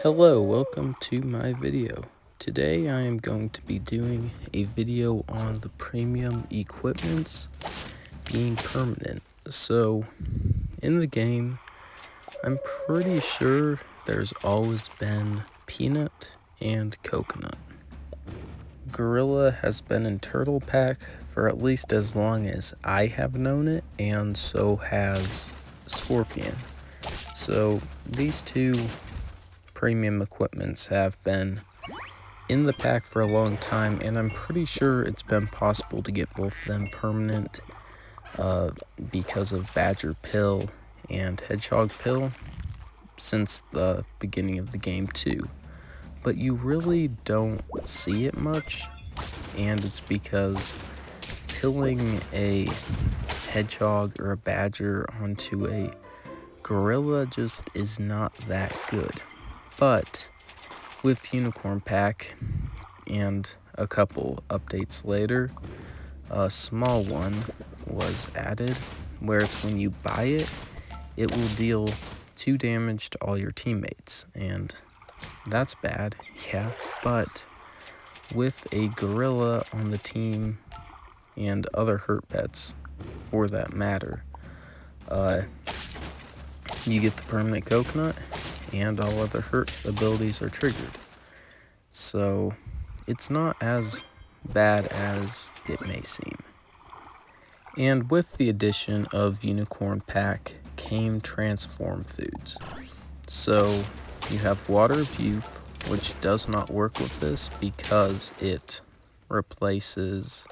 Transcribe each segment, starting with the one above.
Hello, welcome to my video. Today I am going to be doing a video on the premium equipments being permanent. So, in the game, I'm pretty sure there's always been peanut and coconut. Gorilla has been in Turtle Pack for at least as long as I have known it, and so has Scorpion. So, these two premium equipments have been in the pack for a long time, and I'm pretty sure it's been possible to get both of them permanent because of Badger Pill and Hedgehog Pill since the beginning of the game too. But you really don't see it much, and it's because pilling a hedgehog or a badger onto a gorilla just is not that good. But with Unicorn Pack and a couple updates later, a small one was added where it's when you buy it, it will deal 2 damage to all your teammates, and that's bad, yeah, but with a gorilla on the team and other hurt pets for that matter, you get the permanent coconut and all other hurt abilities are triggered. So it's not as bad as it may seem. And with the addition of Unicorn Pack came Transform Foods. So you have Water of Youth, which does not work with this because it replaces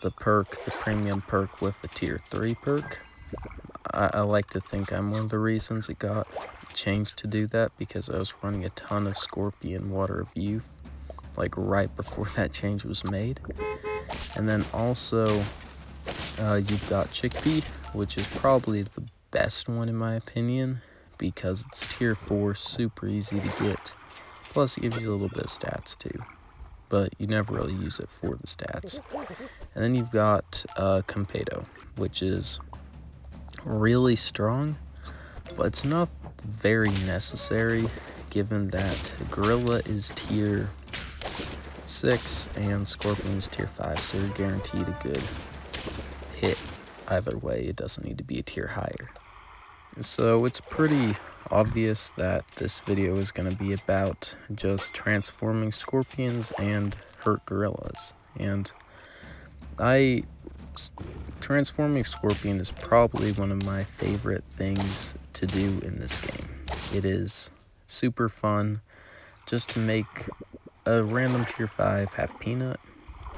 the premium perk with a tier 3 perk. I like to think I'm one of the reasons it got changed to do that, because I was running a ton of Scorpion Water of Youth like right before that change was made. And then also you've got Chickpea, which is probably the best one in my opinion because it's tier 4, super easy to get, plus it gives you a little bit of stats too, but you never really use it for the stats. And then you've got Compedo, which is really strong, but it's not very necessary given that Gorilla is tier 6 and Scorpion is tier 5, so you're guaranteed a good hit either way. It doesn't need to be a tier higher. So it's pretty obvious that this video is going to be about just transforming Scorpions and hurt gorillas, and transforming Scorpion is probably one of my favorite things to do in this game. It is super fun just to make a random tier 5 have peanut,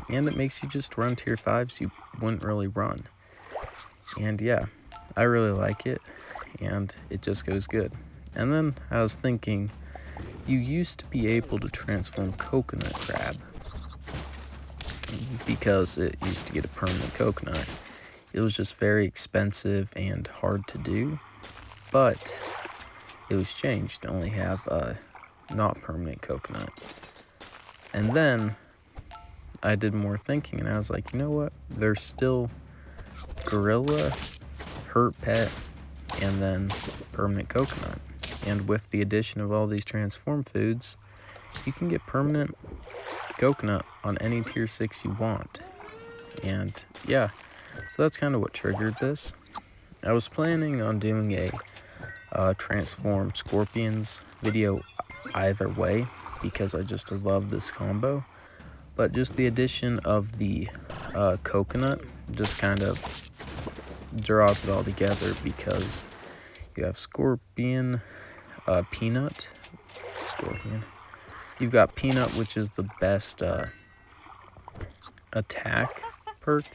and it makes you just run tier 5s you wouldn't really run. And yeah, I really like it, and it just goes good. And then I was thinking, you used to be able to transform Coconut Crab because it used to get a permanent coconut. It was just very expensive and hard to do, but it was changed to only have a not permanent coconut. And then I did more thinking and I was like, you know what? There's still gorilla, hurt pet, and then permanent coconut. And with the addition of all these transform foods, you can get permanent coconut on any tier 6 you want. And yeah, so that's kind of what triggered this. I was planning on doing a transform Scorpions video either way because I just love this combo, but just the addition of the coconut just kind of draws it all together because you have Scorpion, Peanut, Scorpion. You've got Peanut, which is the best attack perk,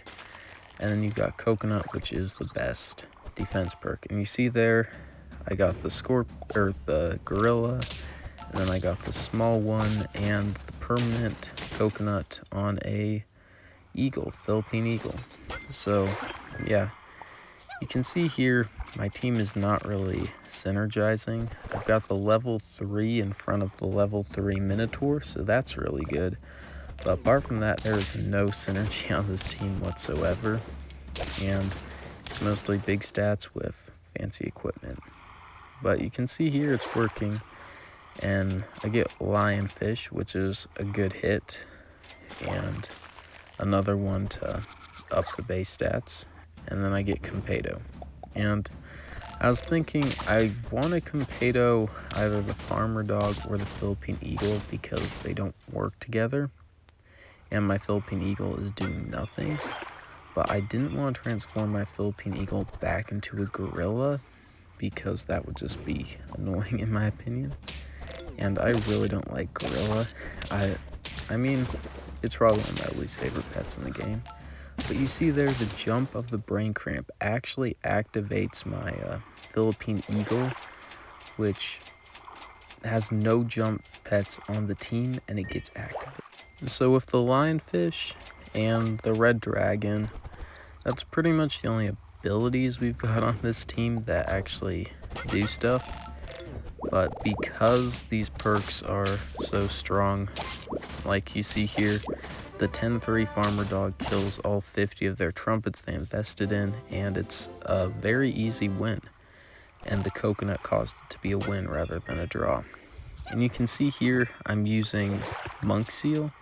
and then you've got Coconut, which is the best defense perk. And you see there, I got the Gorilla, and then I got the small one and the permanent coconut on a eagle, Philippine eagle. So yeah, you can see here my team is not really synergizing. I've got the level 3 in front of the level 3 Minotaur, so that's really good. But apart from that, there is no synergy on this team whatsoever, and it's mostly big stats with fancy equipment. But you can see here it's working, and I get Lionfish, which is a good hit, and another one to up the base stats, and then I get Compedo. And I was thinking I want a Compedo, either the Farmer Dog or the Philippine Eagle, because they don't work together, and my Philippine Eagle is doing nothing. But I didn't want to transform my Philippine Eagle back into a gorilla, because that would just be annoying in my opinion. And I really don't like gorilla. I mean, it's probably one of my least favorite pets in the game. But you see there, the jump of the Brain Cramp actually activates my Philippine Eagle, which has no jump pets on the team, and it gets activated. So with the Lionfish and the Red Dragon, that's pretty much the only abilities we've got on this team that actually do stuff. But because these perks are so strong, like you see here, the 10-3 Farmer Dog kills all 50 of their trumpets they invested in, and it's a very easy win. And the coconut caused it to be a win rather than a draw. And you can see here, I'm using Monk Seal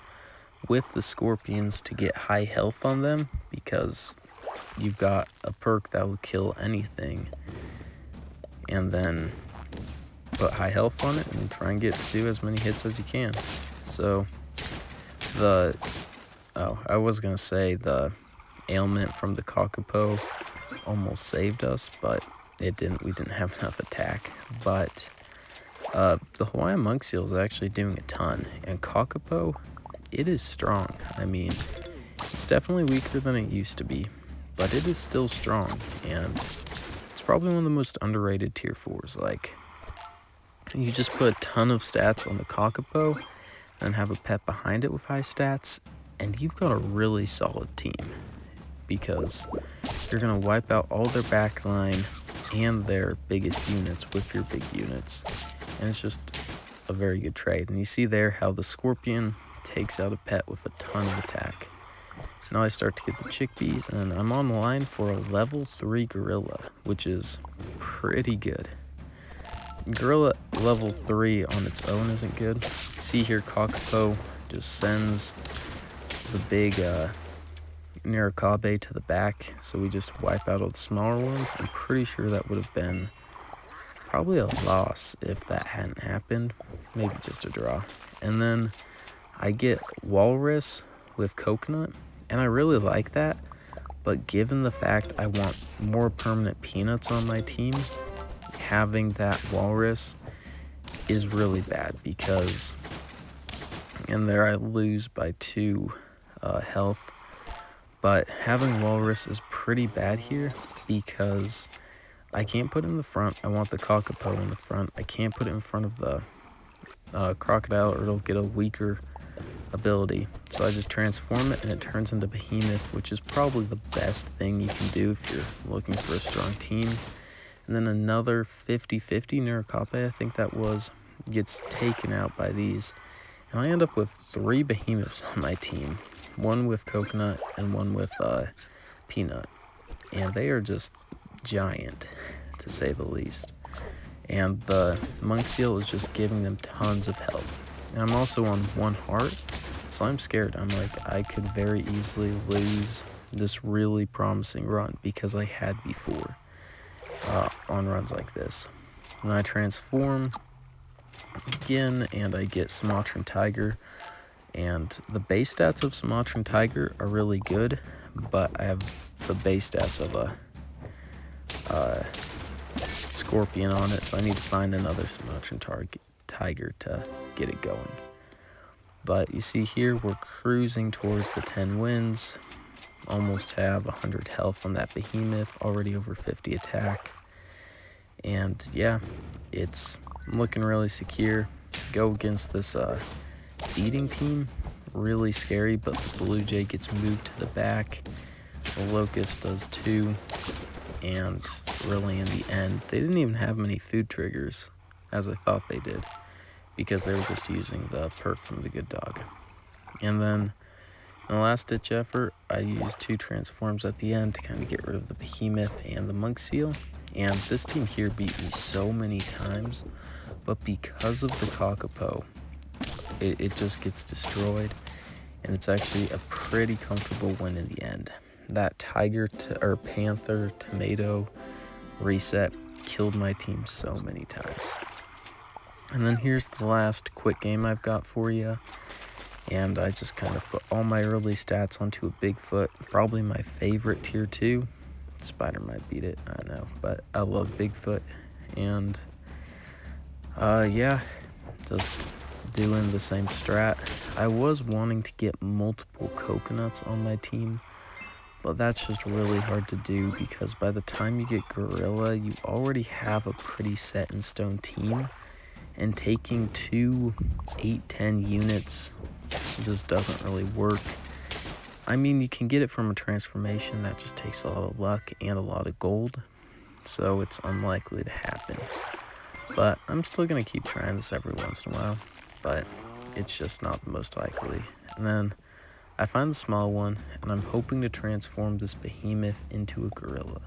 with the Scorpions to get high health on them, because you've got a perk that will kill anything, and then put high health on it and try and get to do as many hits as you can. So I was gonna say the ailment from the Kakapo almost saved us, but it didn't. We didn't have enough attack. But the Hawaiian Monk Seal is actually doing a ton, and Kakapo, it is strong. I mean, it's definitely weaker than it used to be, but it is still strong, and it's probably one of the most underrated tier 4s. Like, you just put a ton of stats on the Kakapo and have a pet behind it with high stats, and you've got a really solid team, because you're going to wipe out all their backline and their biggest units with your big units, and it's just a very good trade. And you see there how the Scorpion takes out a pet with a ton of attack. Now I start to get the chickpeas, and I'm on the line for a level 3 gorilla, which is pretty good. Gorilla level 3 on its own isn't good. See here, Kakapo just sends the big Nirakabe to the back, so we just wipe out all the smaller ones. I'm pretty sure that would have been probably a loss if that hadn't happened. Maybe just a draw. And then I get Walrus with Coconut, and I really like that, but given the fact I want more permanent peanuts on my team, having that Walrus is really bad, because in there I lose by 2 health. But having Walrus is pretty bad here, because I can't put it in the front. I want the Kakapo in the front. I can't put it in front of the Crocodile, or it'll get a weaker ability. So I just transform it, and it turns into Behemoth, which is probably the best thing you can do if you're looking for a strong team. And then another 50-50 Nirakabe, I think that was, gets taken out by these. And I end up with 3 Behemoths on my team. One with Coconut and one with Peanut. And they are just giant, to say the least. And the Monk Seal is just giving them tons of health. And I'm also on 1 heart, so I'm scared. I'm like, I could very easily lose this really promising run, because I had before on runs like this. And I transform again, and I get Sumatran Tiger. And the base stats of Sumatran Tiger are really good, but I have the base stats of a Scorpion on it, so I need to find another Sumatran Tiger to get it going. But you see here, we're cruising towards the 10 wins. Almost have 100 health on that Behemoth, already over 50 attack. And yeah, it's looking really secure. Go against this feeding team, really scary, but the Blue Jay gets moved to the back. The Locust does too. And really in the end, they didn't even have many food triggers, as I thought they did, because they were just using the perk from the Good Dog. And then in the last ditch effort, I used 2 transforms at the end to kind of get rid of the Behemoth and the Monk Seal. And this team here beat me so many times, but because of the Kakapo, it just gets destroyed, and it's actually a pretty comfortable win in the end. That Panther tomato reset killed my team so many times. And then here's the last quick game I've got for you. And I just kind of put all my early stats onto a Bigfoot, probably my favorite tier 2. Spider might beat it, I know, but I love Bigfoot. And yeah, just doing the same strat. I was wanting to get multiple coconuts on my team, but that's just really hard to do because by the time you get Gorilla, you already have a pretty set in stone team, and taking 2 8-10 units just doesn't really work. I mean, you can get it from a transformation, that just takes a lot of luck and a lot of gold, so it's unlikely to happen. But I'm still going to keep trying this every once in a while, but it's just not the most likely. And then I find the small one, and I'm hoping to transform this behemoth into a gorilla.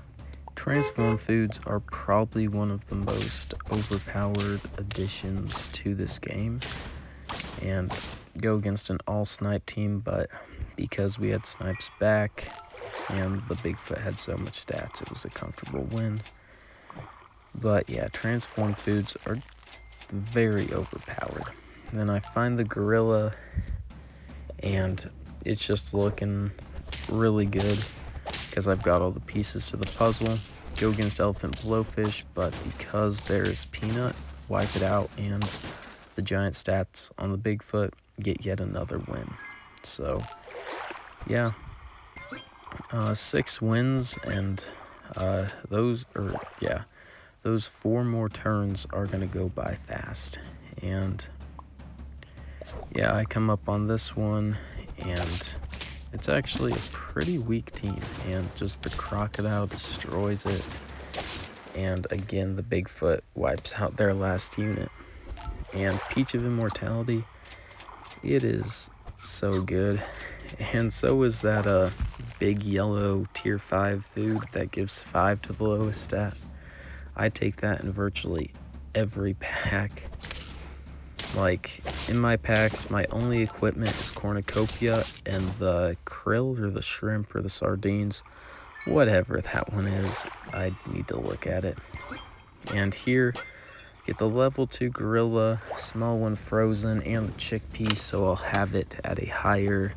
Transform foods are probably one of the most overpowered additions to this game, and go against an all snipe team, but because we had snipes back and the Bigfoot had so much stats, it was a comfortable win. But yeah, transform foods are very overpowered. And then I find the gorilla, and it's just looking really good because I've got all the pieces to the puzzle. Go against elephant blowfish, but because there's peanut, wipe it out, and the giant stats on the Bigfoot, get yet another win. So yeah, 6 wins, and those 4 more turns are gonna go by fast. And yeah, I come up on this one, and it's actually a pretty weak team, and just the crocodile destroys it, and again the Bigfoot wipes out their last unit. And Peach of Immortality, it is so good, and so is that big yellow tier 5 food that gives 5 to the lowest stat. I take that in virtually every pack. Like, in my packs, my only equipment is cornucopia and the krill or the shrimp or the sardines, whatever that one is. I need to look at it. And here, get the level 2 gorilla, small one frozen, and the chickpea, so I'll have it at a higher,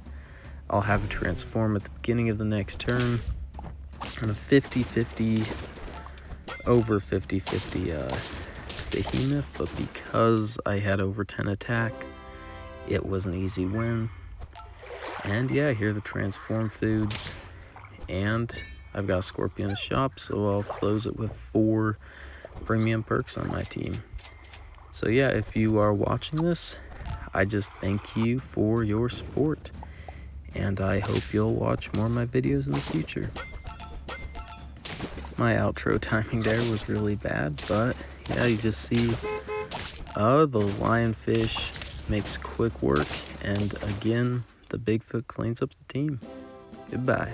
I'll have it transform at the beginning of the next turn. And a 50-50, over 50-50 behemoth, but because I had over 10 attack, it was an easy win. And yeah, here are the transform foods, and I've got a scorpion in the shop, so I'll close it with 4 premium perks on my team. So yeah, if you are watching this, I just thank you for your support, and I hope you'll watch more of my videos in the future. My outro timing there was really bad, but yeah, you just see the lionfish makes quick work, and again, the Bigfoot cleans up the team. Goodbye.